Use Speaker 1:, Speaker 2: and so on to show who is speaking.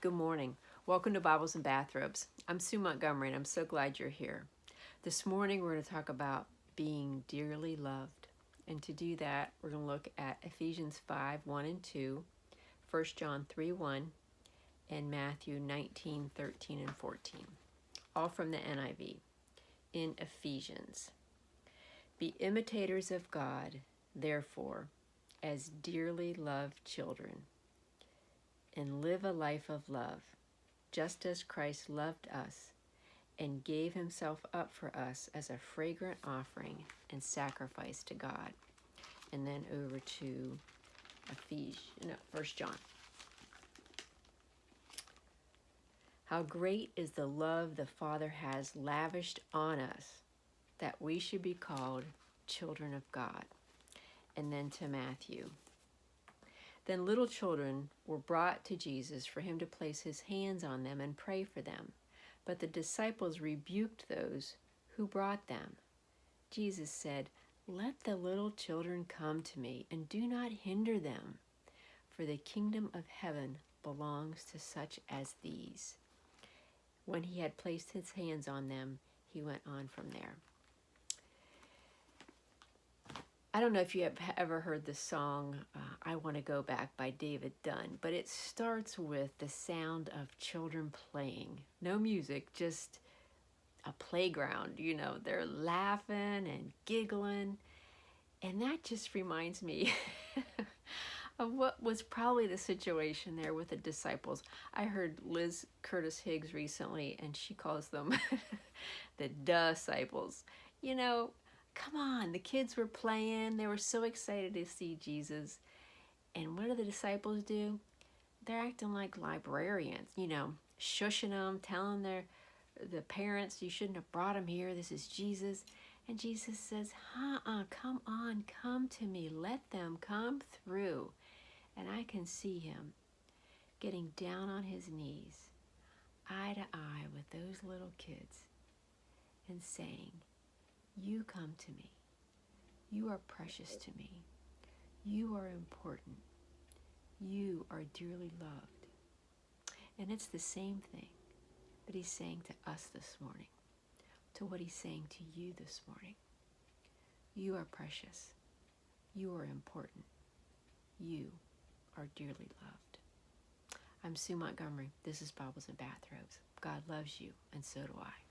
Speaker 1: Good morning. Welcome to Bibles and Bathrobes. I'm Sue Montgomery, and I'm so glad you're here. This morning, we're going to talk about being dearly loved. And to do that, we're going to look at Ephesians 5:1-2, 1 John 3:1, and Matthew 19:13 and 14, all from the NIV. In Ephesians, be imitators of God, therefore, as dearly loved children, and live a life of love, just as Christ loved us and gave himself up for us as a fragrant offering and sacrifice to God. And then over to 1 John. How great is the love the Father has lavished on us, that we should be called children of God. And then to Matthew. Then little children were brought to Jesus for him to place his hands on them and pray for them. But the disciples rebuked those who brought them. Jesus said, "Let the little children come to me, and do not hinder them, for the kingdom of heaven belongs to such as these." When he had placed his hands on them, he went on from there. I don't know if you have ever heard the song, I Want to Go Back by David Dunn, but it starts with the sound of children playing. No music, just a playground. They're laughing and giggling. And that just reminds me of what was probably the situation there with the disciples. I heard Liz Curtis Higgs recently, and she calls them the disciples. Come on, the kids were playing. They were so excited to see Jesus. And what do the disciples do? They're acting like librarians, shushing them, telling the parents, you shouldn't have brought him here. This is Jesus. And Jesus says, come on, come to me. Let them come through. And I can see him getting down on his knees, eye to eye with those little kids, and saying, you come to me. You are precious to me. You are important. You are dearly loved. And it's the same thing that he's saying to us this morning, to what he's saying to you this morning. You are precious. You are important. You are dearly loved. I'm Sue Montgomery. This is Bibles and Bathrobes. God loves you, and so do I.